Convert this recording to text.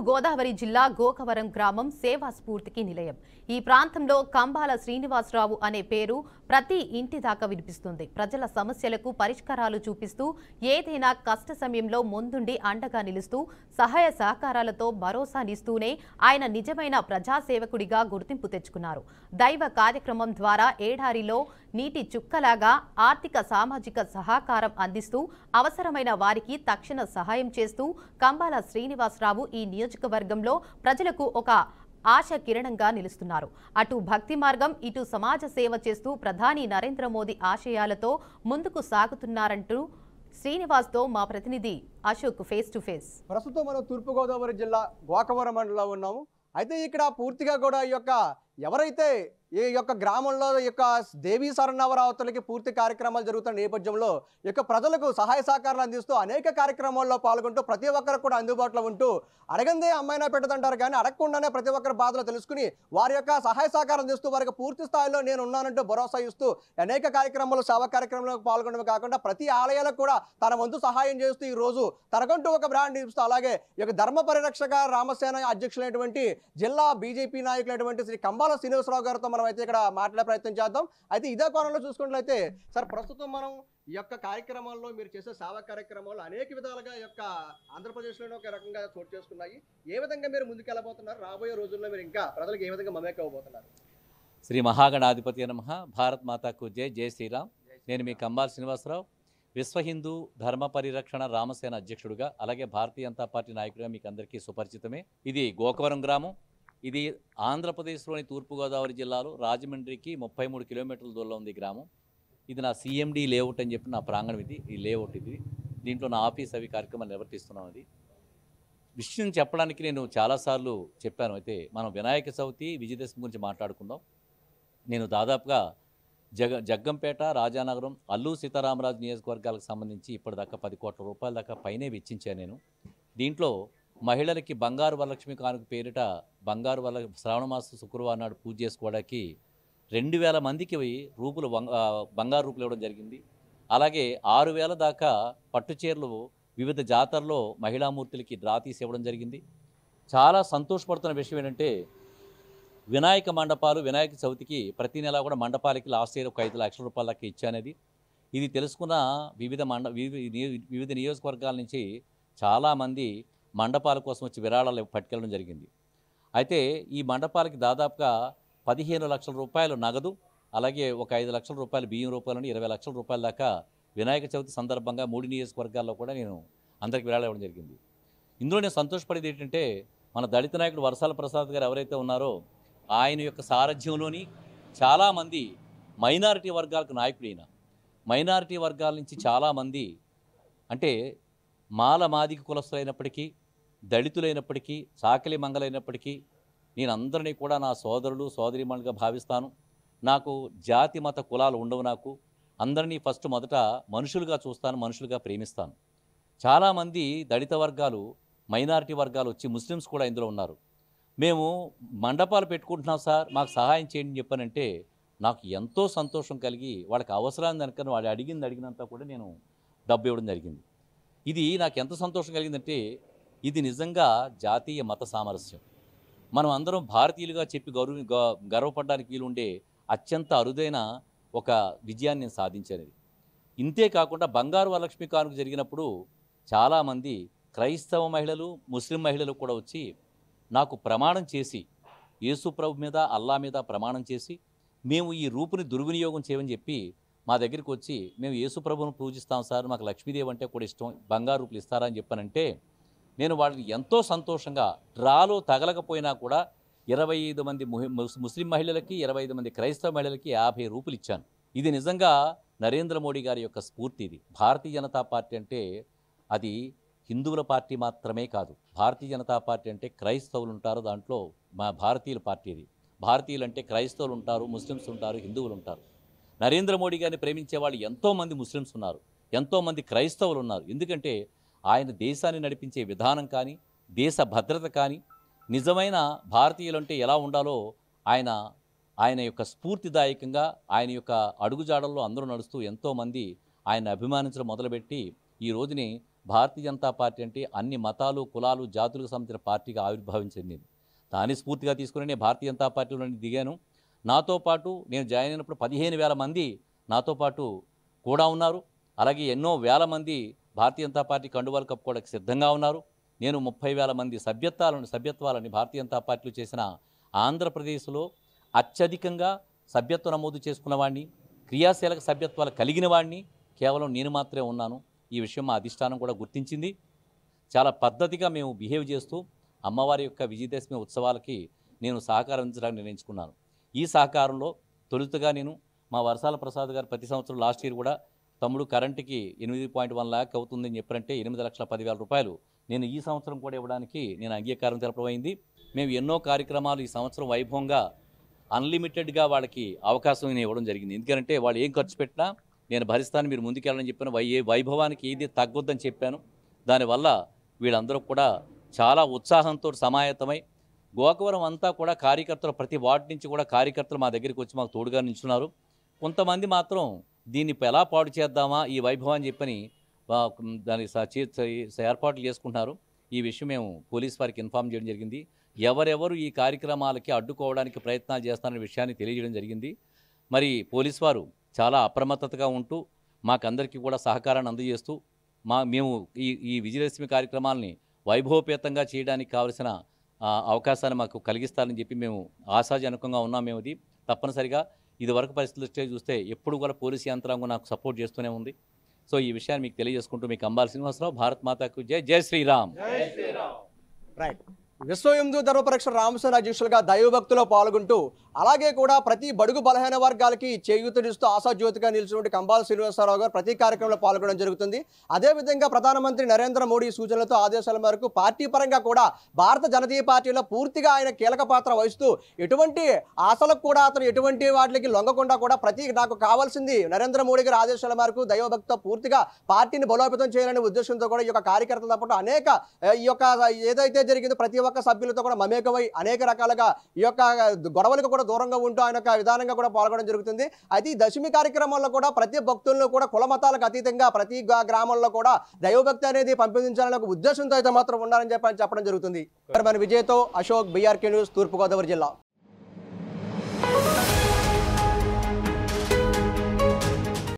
గోదావరి జిల్లా గోకవరం గ్రామం సేవా స్ఫూర్తికి నిలయం. ఈ ప్రాంతంలో కంబాల శ్రీనివాసరావు అనే పేరు ప్రతి ఇంటి దాకా వినిపిస్తుంది. ప్రజల సమస్యలకు పరిష్కారాలు చూపిస్తూ ఏదైనా కష్ట సమయంలో ముందుండి అండగా నిలుస్తూ సహాయ సహకారాలతో భరోసానిస్తూనే ఆయన నిజమైన ప్రజాసేవకుడిగా గుర్తింపు తెచ్చుకున్నారు. దైవ కార్యక్రమం ద్వారా ఏడారిలో నీటి చుక్కలాగా ఆర్థిక సామాజిక సహకారం అందిస్తూ అవసరమైన వారికి తక్షణ సహాయం చేస్తూ కంబాల శ్రీనివాసరావు ఈ నియోజకవర్గంలో ప్రజలకు ఒక ఆశ కిరణంగా నిలుస్తున్నారు. అటు భక్తి మార్గం, ఇటు సమాజ సేవ చేస్తూ ప్రధాని నరేంద్ర మోదీ ఆశయాలతో ముందుకు సాగుతున్నారంటూ శ్రీనివాస్తో మా ప్రతినిధి అశోక్ ఫేస్ టు ఫేస్. ప్రస్తుతం మనం తూర్పుగోదావరి జిల్లా గోకవరం మండలంలో ఉన్నాము. అయితే ఇక్కడ పూర్తిగా కూడా ఈ యొక్క ఎవరైతే ఈ యొక్క గ్రామంలో ఈ యొక్క దేవీ శరణవరావతులకి పూర్తి కార్యక్రమాలు జరుగుతున్న నేపథ్యంలో ఈ యొక్క ప్రజలకు సహాయ సహకారాలు అందిస్తూ అనేక కార్యక్రమాల్లో పాల్గొంటూ ప్రతి ఒక్కరికి కూడా అందుబాటులో ఉంటూ అడగందే అమ్మాయినా పెట్టదంటారు, కానీ అడగకుండానే ప్రతి ఒక్కరి బాధలు తెలుసుకుని వారి యొక్క సహాయ సహకారం అందిస్తూ వారికి పూర్తి స్థాయిలో నేను ఉన్నానంటూ భరోసా ఇస్తూ అనేక కార్యక్రమాలు సేవా కార్యక్రమంలో పాల్గొనడమే కాకుండా ప్రతి ఆలయాలకు కూడా తన వంతు సహాయం చేస్తూ ఈ రోజు తనకంటూ ఒక బ్రాండ్ ఇస్తూ అలాగే ఈ యొక్క ధర్మ పరిరక్షక రామసేన అధ్యక్షులైనటువంటి జిల్లా బీజేపీ నాయకులైనటువంటి శ్రీ కంబాల శ్రీనివాసరావు గారితో మనం అయితే ఇక్కడ మాట్లాడే ప్రయత్నం చేద్దాం. అయితే ఇదే కోణంలో చూసుకున్నట్లయితే సార్, ప్రస్తుతం మనం ఈ యొక్క కార్యక్రమాల్లో మీరు చేసే సేవా కార్యక్రమాలు అనేక విధాలుగా ఈ యొక్క ఆంధ్రప్రదేశ్లోనే ఒక రకంగా చోటు చేసుకున్నాయి. ఏ విధంగా మీరు ముందుకెళ్ళబోతున్నారు? రాబోయే రోజుల్లో మీరు ఇంకా ప్రజలకు ఏ విధంగా మమేకవబోతున్నారు? శ్రీ మహాగణాధిపతి నమః. భారత్ మాతాకు జై. జై శ్రీరామ్. నేను మీ కంబాల శ్రీనివాసరావు, విశ్వ హిందూ ధర్మ పరిరక్షణ రామసేన అధ్యక్షుడిగా, అలాగే భారతీయ జనతా పార్టీ నాయకుడిగా మీకు అందరికీ సుపరిచితమే. ఇది గోకవరం గ్రామం. ఇది ఆంధ్రప్రదేశ్లోని తూర్పుగోదావరి జిల్లాలో రాజమండ్రికి 33 కిలోమీటర్ల దూరంలో ఉంది గ్రామం. ఇది నా CMD లేఅవుట్ అని చెప్పి నా ప్రాంగణం. ఈ లేఅవుట్ ఇది. దీంట్లో నా ఆఫీస్ అవి కార్యక్రమాలు నిర్వర్తిస్తున్నాం. అది విషయం చెప్పడానికి నేను చాలాసార్లు చెప్పాను. అయితే మనం వినాయక చవితి, విజయదశమి గురించి మాట్లాడుకుందాం. నేను దాదాపుగా జగ్గంపేట, రాజానగరం, అల్లూరు సీతారామరాజు నియోజకవర్గాలకు సంబంధించి ఇప్పటిదాకా 10 కోట్ల రూపాయల దాకా పైనే వెచ్చించాను నేను. దీంట్లో మహిళలకి బంగారు వరలక్ష్మి కానుక పేరిట శ్రావణ మాస శుక్రవారం నాడు పూజ చేసుకోవడానికి 2000 మందికి బంగారు రూపులు ఇవ్వడం జరిగింది. అలాగే 6000 దాకా పట్టుచీరలు వివిధ జాతరలో మహిళామూర్తులకి డ్రా తీసి ఇవ్వడం జరిగింది. చాలా సంతోషపడుతున్న విషయం ఏంటంటే, వినాయక మండపాలు వినాయక చవితికి ప్రతి నెల కూడా మండపాలకి లాస్ట్ ఇయర్ ఒక 5 లక్షల రూపాయల దాకా ఇచ్చానది. ఇది తెలుసుకున్న వివిధ నియోజకవర్గాల నుంచి చాలామంది మండపాల కోసం వచ్చి విరాళాలు పట్టుకెళ్ళడం జరిగింది. అయితే ఈ మండపాలకి దాదాపుగా 15 లక్షల రూపాయలు నగదు, అలాగే ఒక 5 లక్షల రూపాయలు బియ్యం రూపాయల నుండి 20 లక్షల రూపాయల దాకా వినాయక చవితి సందర్భంగా 3 నియోజకవర్గాల్లో కూడా నేను అందరికి విరాళాలు ఇవ్వడం జరిగింది. ఇందులో నేను సంతోషపడేది ఏంటంటే, మన దళిత నాయకుడు వరసాల ప్రసాద్ గారు ఎవరైతే ఉన్నారో ఆయన యొక్క సారథ్యంలోని చాలామంది మైనారిటీ వర్గాలకు నాయకుడైన మైనారిటీ వర్గాల నుంచి చాలామంది, అంటే మాదిగ కులస్తులైనప్పటికీ, దళితులైనప్పటికీ, సాకలి మంగలైనప్పటికీ నేను అందరినీ కూడా నా సోదరులు సోదరీమణులుగా భావిస్తాను. నాకు జాతి మత కులాలు ఉండవు. నాకు అందరినీ మొదట మనుషులుగా చూస్తాను, మనుషులుగా ప్రేమిస్తాను. చాలామంది దళిత వర్గాలు, మైనారిటీ వర్గాలు వచ్చి ముస్లిమ్స్ కూడా ఇందులో ఉన్నారు. మేము మండపాలు పెట్టుకుంటున్నాం సార్, మాకు సహాయం చేయండి అని చెప్పానంటే నాకు ఎంతో సంతోషం కలిగి వాళ్ళకి అవసరాన్ని దానికన్నా వాళ్ళు అడిగినంత కూడా నేను డబ్బు ఇవ్వడం జరిగింది. ఇది నాకు ఎంత సంతోషం కలిగిందంటే, ఇది నిజంగా జాతీయ మత సామరస్యం. మనం అందరం భారతీయులుగా చెప్పి గర్వపడడానికి వీలుండే అత్యంత అరుదైన ఒక విజయాన్ని నేను సాధించాను. ఇంతే కాకుండా బంగారు వరలక్ష్మి కానుక జరిగినప్పుడు చాలామంది క్రైస్తవ మహిళలు, ముస్లిం మహిళలు కూడా వచ్చి నాకు ప్రమాణం చేసి, యేసు ప్రభు మీద, అల్లా మీద ప్రమాణం చేసి, మేము ఈ రూపుని దుర్వినియోగం చేయమని చెప్పి మా దగ్గరికి వచ్చి, మేము యేసు ప్రభువును పూజిస్తాం సార్, మాకు లక్ష్మీదేవి అంటే కూడా ఇష్టం, బంగారు రూపులు ఇస్తారా అని చెప్పానంటే నేను వాళ్ళని ఎంతో సంతోషంగా డ్రాలో తగలకపోయినా కూడా 25 మంది ముస్లిం మహిళలకి, 25 మంది క్రైస్తవ మహిళలకి 50 రూపులు ఇచ్చాను. ఇది నిజంగా నరేంద్ర మోడీ గారి యొక్క స్ఫూర్తి. ఇది భారతీయ జనతా పార్టీ అంటే అది హిందువుల పార్టీ మాత్రమే కాదు. భారతీయ జనతా పార్టీ అంటే క్రైస్తవులు ఉంటారు, దాంట్లో మా భారతీయుల పార్టీ ఇది. భారతీయులు అంటే క్రైస్తవులు ఉంటారు, ముస్లిమ్స్ ఉంటారు, హిందువులు ఉంటారు. నరేంద్ర మోడీ గారిని ప్రేమించే వాళ్ళు ఎంతోమంది ముస్లిమ్స్ ఉన్నారు, ఎంతోమంది క్రైస్తవులు ఉన్నారు. ఎందుకంటే ఆయన దేశాన్ని నడిపించే విధానం కానీ, దేశ భద్రత కానీ, నిజమైన భారతీయులు అంటే ఎలా ఉండాలో ఆయన యొక్క స్ఫూర్తిదాయకంగా ఆయన యొక్క అడుగుజాడల్లో అందరూ నడుస్తూ ఎంతోమంది ఆయన అభిమానించడం మొదలుపెట్టి ఈ రోజుని భారతీయ జనతా పార్టీ అంటే అన్ని మతాలు కులాలు జాతులకు సంబంధించిన పార్టీగా ఆవిర్భావించింది. దాని స్ఫూర్తిగా తీసుకుని నేను భారతీయ జనతా పార్టీలో దిగాను. నాతో పాటు నేను జాయిన్ అయినప్పుడు 15,000 మంది నాతో పాటు కూడా ఉన్నారు. అలాగే ఎన్నో వేల మంది భారతీయ జనతా పార్టీ కండువాలు కప్పుకోవడానికి సిద్ధంగా ఉన్నారు. నేను 30,000 మంది సభ్యత్వాలని భారతీయ జనతా పార్టీలో చేసిన ఆంధ్రప్రదేశ్లో అత్యధికంగా సభ్యత్వ నమోదు చేసుకున్న వాడిని, క్రియాశీలక సభ్యత్వాలు కలిగిన వాడిని కేవలం నేను మాత్రమే ఉన్నాను. ఈ విషయం మా అధిష్టానం కూడా గుర్తించింది. చాలా పద్ధతిగా మేము బిహేవ్ చేస్తూ అమ్మవారి యొక్క విజయదశమి ఉత్సవాలకి నేను సహకారం అందించడానికి నిర్ణయించుకున్నాను. ఈ సహకారంలో తొలుతగా నేను మా వర్షాల ప్రసాద్ గారు ప్రతి సంవత్సరం లాస్ట్ ఇయర్ కూడా తమ్ముడు కరెంటుకి 8.1 లాక్ అవుతుందని చెప్పారంటే 8,10,000 రూపాయలు నేను ఈ సంవత్సరం కూడా ఇవ్వడానికి నేను అంగీకారం తెలపమైంది. మేము ఎన్నో కార్యక్రమాలు ఈ సంవత్సరం వైభవంగా అన్లిమిటెడ్గా వాళ్ళకి అవకాశం ఇవ్వడం జరిగింది. ఎందుకంటే వాళ్ళు ఏం ఖర్చు పెట్టినా నేను భరిస్తాను, మీరు ముందుకెళ్ళని చెప్పిన వైభవానికి ఏది తగ్గొద్దని చెప్పాను. దానివల్ల వీళ్ళందరూ కూడా చాలా ఉత్సాహంతో సమాయత్తమై గోకవరం అంతా కూడా కార్యకర్తలు ప్రతి వార్డు నుంచి కూడా కార్యకర్తలు మా దగ్గరికి వచ్చి మాకు తోడుగా నిల్చున్నారు. కొంతమంది మాత్రం దీన్ని ఎలా పాడు చేద్దామా ఈ వైభవాన్ని చెప్పని దానికి ఏర్పాట్లు చేసుకుంటున్నారు. ఈ విషయం మేము పోలీస్ వారికి ఇన్ఫార్మ్ చేయడం జరిగింది. ఎవరెవరు ఈ కార్యక్రమాలకి అడ్డుకోవడానికి ప్రయత్నాలు చేస్తారనే విషయాన్ని తెలియజేయడం జరిగింది. మరి పోలీస్ వారు చాలా అప్రమత్తతగా ఉంటూ మాకందరికీ కూడా సహకారాన్ని అందజేస్తూ మేము ఈ విజయదశమి కార్యక్రమాలని వైభవపేతంగా చేయడానికి కావలసిన అవకాశాన్ని మాకు కలిగిస్తారని చెప్పి మేము ఆశాజనకంగా ఉన్నాం. మేము ఇది తప్పనిసరిగా ఇదివరకు పరిస్థితులు చూస్తే ఎప్పుడు కూడా పోలీసు యంత్రాంగం నాకు సపోర్ట్ చేస్తూనే ఉంది. సో ఈ విషయాన్ని మీకు తెలియజేసుకుంటూ మీ కంబాల శ్రీనివాసరావు, భారత్ మాతాకు జై, జై శ్రీరామ్. రైట్. విశ్వ హిందూ ధర్మ పరిరక్షణ రామసేన అధ్యక్షులుగా దైవభక్తిలో పాల్గొంటూ అలాగే కూడా ప్రతి బడుగు బలహీన వర్గాలకి చేయూతనిస్తూ ఆశాజ్యోతిగా నిలిచినటువంటి కంబాల శ్రీనివాసరావు గారు ప్రతి కార్యక్రమంలో పాల్గొనడం జరుగుతుంది. అదేవిధంగా ప్రధానమంత్రి నరేంద్ర మోడీ సూచనలతో ఆదేశాల మేరకు పార్టీ పరంగా కూడా భారత జనతా పార్టీలో పూర్తిగా ఆయన కీలక పాత్ర వహిస్తూ ఎటువంటి ఆశలకు కూడా అతను ఎటువంటి వాటికి లొంగకుండా కూడా నాకు కావాల్సింది నరేంద్ర మోడీ గారి ఆదేశాల మేరకు దైవభక్తితో పూర్తిగా పార్టీని బలోపేతం చేయాలనే ఉద్దేశంతో కూడా ఈ యొక్క కార్యకర్తలతో పాటు అనేక ఈ యొక్క ఏదైతే జరిగిందో ప్రతి ఒక్క సభ్యులతో కూడా మమేకమై అనేక రకాలుగా ఈ యొక్క గొడవలకు కూడా దూరంగా ఉంటూ ఆయన యొక్క విధానంగా కూడా పాల్గొనడం జరుగుతుంది. అయితే ఈ దశమి కార్యక్రమంలో కూడా ప్రతి భక్తులను కూడా కుల మతాలకు అతీతంగా ప్రతి గ్రామంలో కూడా దైవభక్తి అనేది పంపించాలనే ఒక ఉద్దేశంతో అయితే మాత్రం ఉండాలని చెప్పడం జరుగుతుంది. విజయ్తో అశోక్, BRK న్యూస్, తూర్పుగోదావరి జిల్లా.